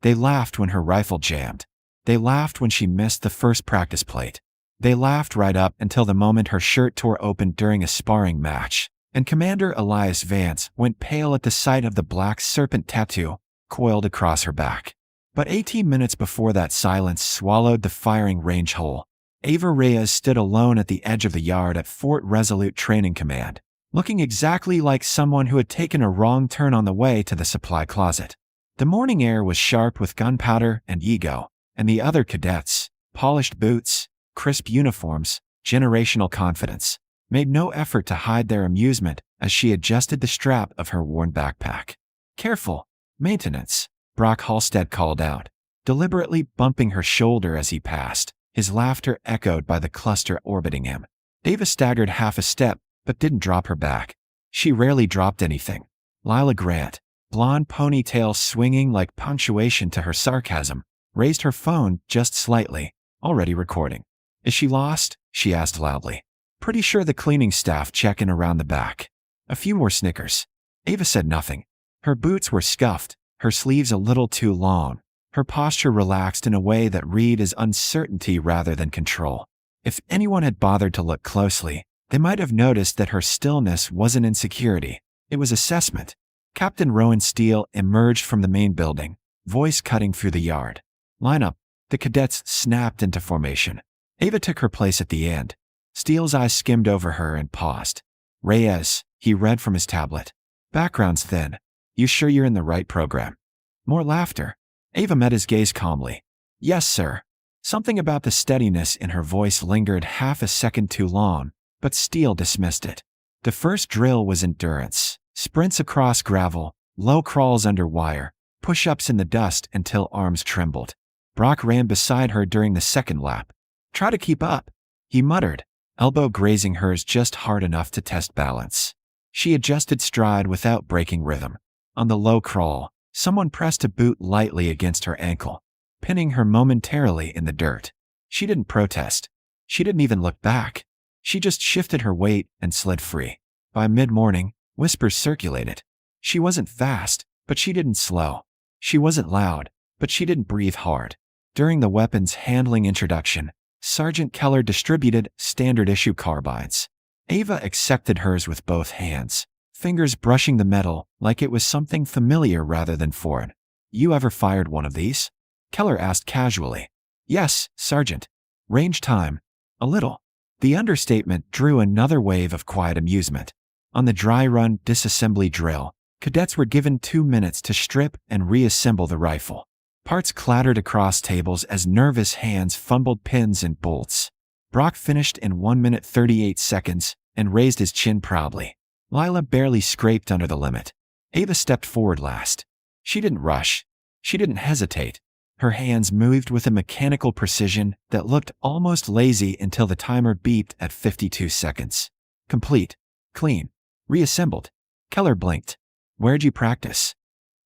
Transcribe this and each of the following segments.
They laughed when her rifle jammed. They laughed when she missed the first practice plate. They laughed right up until the moment her shirt tore open during a sparring match, and Commander Elias Vance went pale at the sight of the black serpent tattoo coiled across her back. But 18 minutes before that silence swallowed the firing range whole, Ava Reyes stood alone at the edge of the yard at Fort Resolute Training Command, looking exactly like someone who had taken a wrong turn on the way to the supply closet. The morning air was sharp with gunpowder and ego, and the other cadets, polished boots, crisp uniforms, generational confidence, made no effort to hide their amusement as she adjusted the strap of her worn backpack. "Careful, maintenance," Brock Halstead called out, deliberately bumping her shoulder as he passed, his laughter echoed by the cluster orbiting him. Ava staggered half a step, but didn't drop her back. She rarely dropped anything. Lila Grant, blonde ponytail swinging like punctuation to her sarcasm, raised her phone just slightly, already recording. "Is she lost?" she asked loudly. "Pretty sure the cleaning staff check in around the back." A few more snickers. Ava said nothing. Her boots were scuffed, her sleeves a little too long, her posture relaxed in a way that read as uncertainty rather than control. If anyone had bothered to look closely, they might have noticed that her stillness wasn't insecurity, it was assessment. Captain Rowan Steele emerged from the main building, voice cutting through the yard. "Line up." The cadets snapped into formation. Ava took her place at the end. Steele's eyes skimmed over her and paused. "Reyes," he read from his tablet. "Background's thin. You sure you're in the right program?" More laughter. Ava met his gaze calmly. "Yes, sir." Something about the steadiness in her voice lingered half a second too long, but Steele dismissed it. The first drill was endurance. Sprints across gravel, low crawls under wire, push-ups in the dust until arms trembled. Brock ran beside her during the second lap. "Try to keep up," he muttered, elbow grazing hers just hard enough to test balance. She adjusted stride without breaking rhythm. On the low crawl, someone pressed a boot lightly against her ankle, pinning her momentarily in the dirt. She didn't protest. She didn't even look back. She just shifted her weight and slid free. By mid-morning, whispers circulated. She wasn't fast, but she didn't slow. She wasn't loud, but she didn't breathe hard. During the weapons handling introduction, Sergeant Keller distributed standard-issue carbines. Ava accepted hers with both hands, fingers brushing the metal like it was something familiar rather than foreign. "You ever fired one of these?" Keller asked casually. "Yes, Sergeant." "Range time?" "A little." The understatement drew another wave of quiet amusement. On the dry run disassembly drill, cadets were given 2 minutes to strip and reassemble the rifle. Parts clattered across tables as nervous hands fumbled pins and bolts. Brock finished in 1 minute 38 seconds and raised his chin proudly. Lila barely scraped under the limit. Ava stepped forward last. She didn't rush. She didn't hesitate. Her hands moved with a mechanical precision that looked almost lazy until the timer beeped at 52 seconds. "Complete. Clean. Reassembled." Keller blinked. "Where'd you practice?"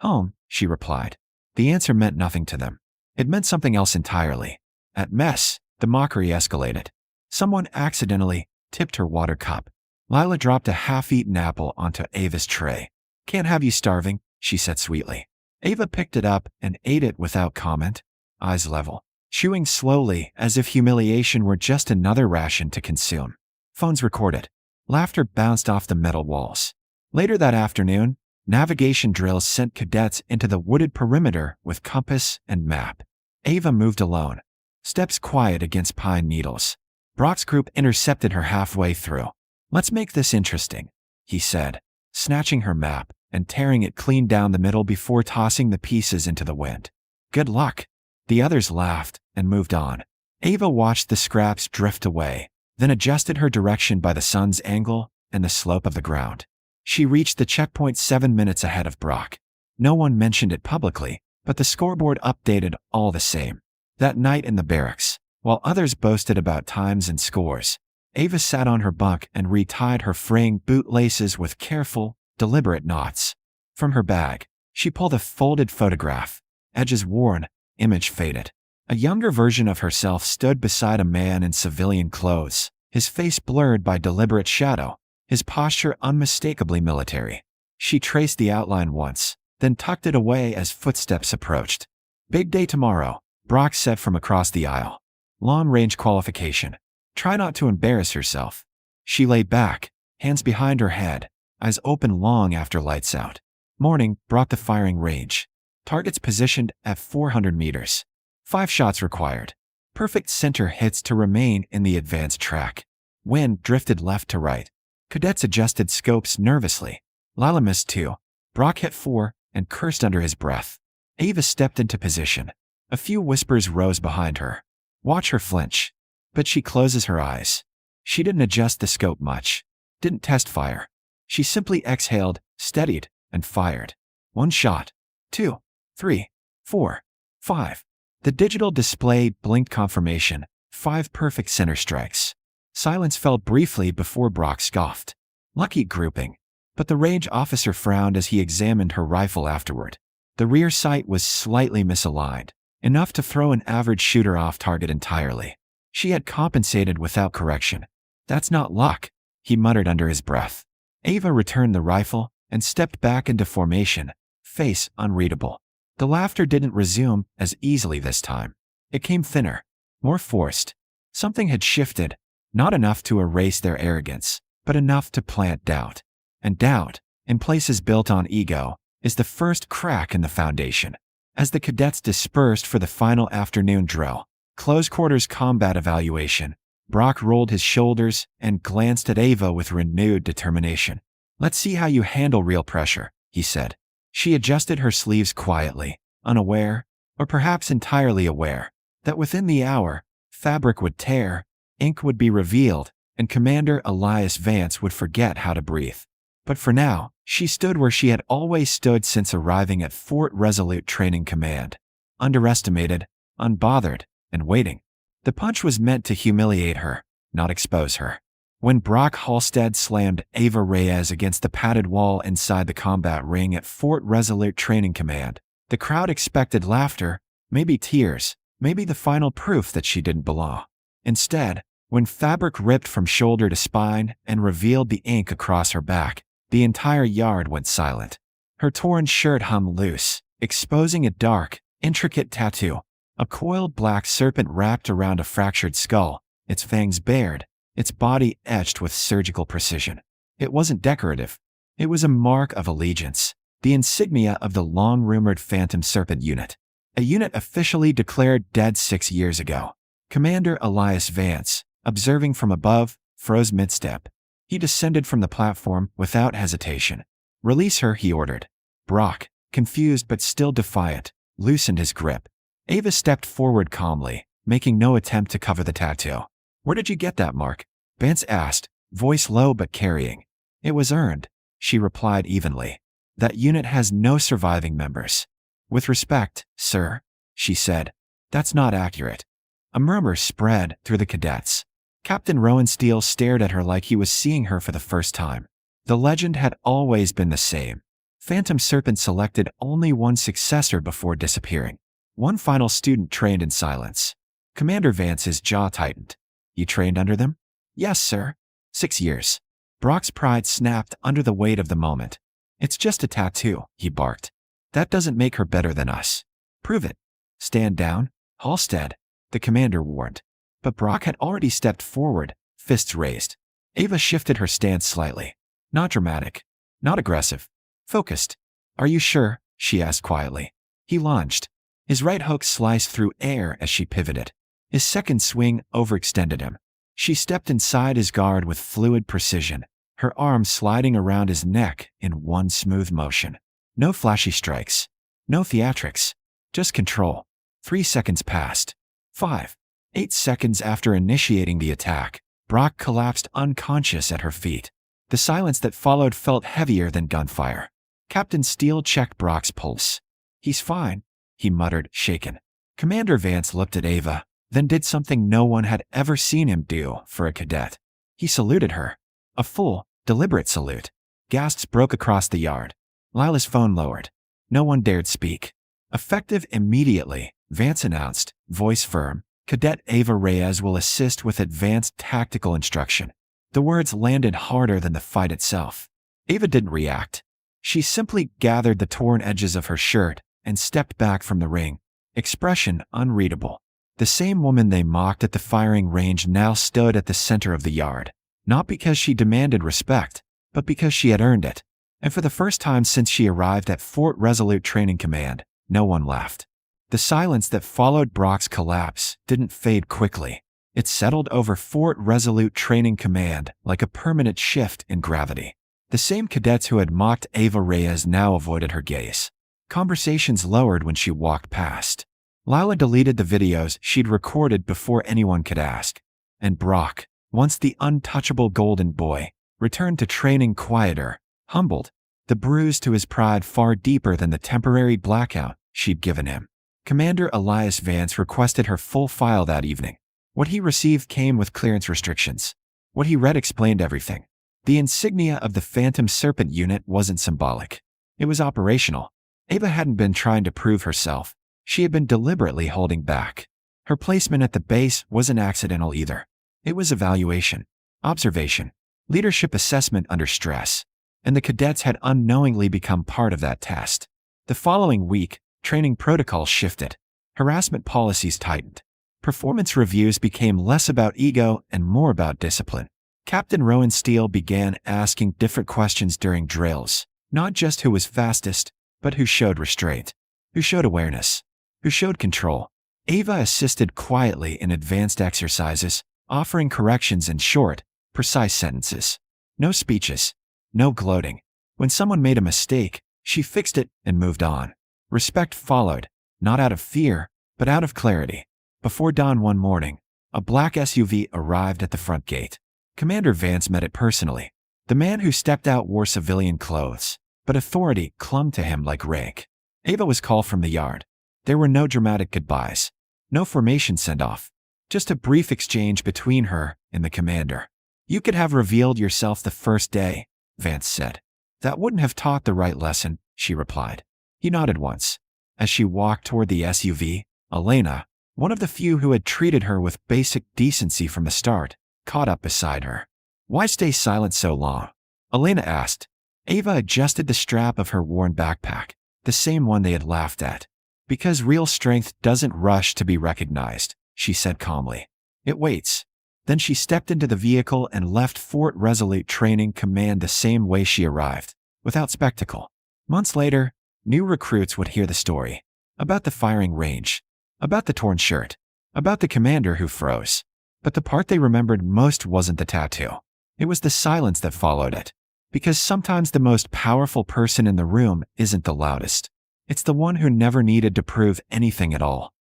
"Home," she replied. The answer meant nothing to them. It meant something else entirely. At mess, the mockery escalated. Someone accidentally tipped her water cup. Lila dropped a half-eaten apple onto Ava's tray. "Can't have you starving," she said sweetly. Ava picked it up and ate it without comment, eyes level, chewing slowly as if humiliation were just another ration to consume. Phones recorded. Laughter bounced off the metal walls. Later that afternoon, navigation drills sent cadets into the wooded perimeter with compass and map. Ava moved alone, steps quiet against pine needles. Brock's group intercepted her halfway through. "Let's make this interesting," he said, snatching her map and tearing it clean down the middle before tossing the pieces into the wind. "Good luck." The others laughed and moved on. Ava watched the scraps drift away, then adjusted her direction by the sun's angle and the slope of the ground. She reached the checkpoint 7 minutes ahead of Brock. No one mentioned it publicly, but the scoreboard updated all the same. That night in the barracks, while others boasted about times and scores, Ava sat on her bunk and retied her fraying boot laces with careful, deliberate knots. From her bag, she pulled a folded photograph, edges worn, image faded. A younger version of herself stood beside a man in civilian clothes, his face blurred by deliberate shadow, his posture unmistakably military. She traced the outline once, then tucked it away as footsteps approached. Big day tomorrow, Brock said from across the aisle. Long-range qualification. Try not to embarrass yourself. She lay back, hands behind her head, eyes open long after lights out. Morning brought the firing range. Targets positioned at 400 meters. 5 shots required. Perfect center hits to remain in the advanced track. Wind drifted left to right. Cadets adjusted scopes nervously. Lila missed 2. Brock hit 4 and cursed under his breath. Ava stepped into position. A few whispers rose behind her. Watch her flinch. But she closes her eyes. She didn't adjust the scope much. Didn't test fire. She simply exhaled, steadied, and fired. 1 shot. 2, 3, 4, 5. The digital display blinked confirmation. 5 perfect center strikes. Silence fell briefly before Brock scoffed. Lucky grouping. But the range officer frowned as he examined her rifle afterward. The rear sight was slightly misaligned, enough to throw an average shooter off target entirely. She had compensated without correction. That's not luck, he muttered under his breath. Ava returned the rifle and stepped back into formation, face unreadable. The laughter didn't resume as easily this time. It came thinner, more forced. Something had shifted, not enough to erase their arrogance, but enough to plant doubt. And doubt, in places built on ego, is the first crack in the foundation. As the cadets dispersed for the final afternoon drill, close quarters combat evaluation, Brock rolled his shoulders and glanced at Ava with renewed determination. Let's see how you handle real pressure, he said. She adjusted her sleeves quietly, unaware, or perhaps entirely aware, that within the hour, fabric would tear, ink would be revealed, and Commander Elias Vance would forget how to breathe. But for now, she stood where she had always stood since arriving at Fort Resolute Training Command. Underestimated, unbothered, and waiting. The punch was meant to humiliate her, not expose her. When Brock Halstead slammed Ava Reyes against the padded wall inside the combat ring at Fort Resolute Training Command, the crowd expected laughter, maybe tears, maybe the final proof that she didn't belong. Instead, when fabric ripped from shoulder to spine and revealed the ink across her back, the entire yard went silent. Her torn shirt hung loose, exposing a dark, intricate tattoo. A coiled black serpent wrapped around a fractured skull, its fangs bared, its body etched with surgical precision. It wasn't decorative. It was a mark of allegiance, the insignia of the long-rumored Phantom Serpent Unit. A unit officially declared dead 6 years ago. Commander Elias Vance, observing from above, froze mid-step. He descended from the platform without hesitation. Release her, he ordered. Brock, confused but still defiant, loosened his grip. Ava stepped forward calmly, making no attempt to cover the tattoo. Where did you get that mark? Vance asked, voice low but carrying. It was earned, she replied evenly. That unit has no surviving members. With respect, sir, she said. That's not accurate. A murmur spread through the cadets. Captain Rowan Steele stared at her like he was seeing her for the first time. The legend had always been the same. Phantom Serpent selected only one successor before disappearing. One final student trained in silence. Commander Vance's jaw tightened. You trained under them? Yes, sir. 6 years. Brock's pride snapped under the weight of the moment. It's just a tattoo, he barked. That doesn't make her better than us. Prove it. Stand down, Halstead, the commander warned. But Brock had already stepped forward, fists raised. Ava shifted her stance slightly. Not dramatic. Not aggressive. Focused. Are you sure? She asked quietly. He lunged. His right hook sliced through air as she pivoted. His second swing overextended him. She stepped inside his guard with fluid precision, her arm sliding around his neck in one smooth motion. No flashy strikes. No theatrics. Just control. 3 seconds passed. 5. 8 seconds after initiating the attack, Brock collapsed unconscious at her feet. The silence that followed felt heavier than gunfire. Captain Steele checked Brock's pulse. He's fine, he muttered, shaken. Commander Vance looked at Ava, then did something no one had ever seen him do for a cadet. He saluted her. A full, deliberate salute. Gasps broke across the yard. Lila's phone lowered. No one dared speak. Effective immediately, Vance announced, voice firm, Cadet Ava Reyes will assist with advanced tactical instruction. The words landed harder than the fight itself. Ava didn't react. She simply gathered the torn edges of her shirt and stepped back from the ring. expression unreadable. The same woman they mocked at the firing range now stood at the center of the yard, not because she demanded respect, but because she had earned it. And for the first time since she arrived at Fort Resolute Training Command, no one laughed. The silence that followed Brock's collapse didn't fade quickly. It settled over Fort Resolute Training Command like a permanent shift in gravity. The same cadets who had mocked Ava Reyes now avoided her gaze. Conversations lowered when she walked past. Lila deleted the videos she'd recorded before anyone could ask. And Brock, once the untouchable golden boy, returned to training quieter, humbled, the bruise to his pride far deeper than the temporary blackout she'd given him. Commander Elias Vance requested her full file that evening. What he received came with clearance restrictions. What he read explained everything. The insignia of the Phantom Serpent Unit wasn't symbolic. It was operational. Ava hadn't been trying to prove herself. She had been deliberately holding back. Her placement at the base wasn't accidental either. It was evaluation, observation, leadership assessment under stress. And the cadets had unknowingly become part of that test. The following week, training protocols shifted. Harassment policies tightened. Performance reviews became less about ego and more about discipline. Captain Rowan Steele began asking different questions during drills, not just who was fastest, but who showed restraint, who showed awareness, who showed control. Ava assisted quietly in advanced exercises, offering corrections in short, precise sentences. No speeches, no gloating. When someone made a mistake, she fixed it and moved on. Respect followed, not out of fear, but out of clarity. Before dawn one morning, a black SUV arrived at the front gate. Commander Vance met it personally. The man who stepped out wore civilian clothes, but authority clung to him like rank. Ava was called from the yard. There were no dramatic goodbyes, no formation send-off, just a brief exchange between her and the commander. "You could have revealed yourself the first day," Vance said. "That wouldn't have taught the right lesson," she replied. He nodded once. As she walked toward the SUV, Elena, one of the few who had treated her with basic decency from the start, caught up beside her. "Why stay silent so long?" Elena asked. Ava adjusted the strap of her worn backpack, the same one they had laughed at. "Because real strength doesn't rush to be recognized," she said calmly. "It waits." Then she stepped into the vehicle and left Fort Resolute Training Command the same way she arrived, without spectacle. Months later, new recruits would hear the story. About the firing range, about the torn shirt, about the commander who froze. But the part they remembered most wasn't the tattoo. It was the silence that followed it. Because sometimes the most powerful person in the room isn't the loudest. It's the one who never needed to prove anything at all.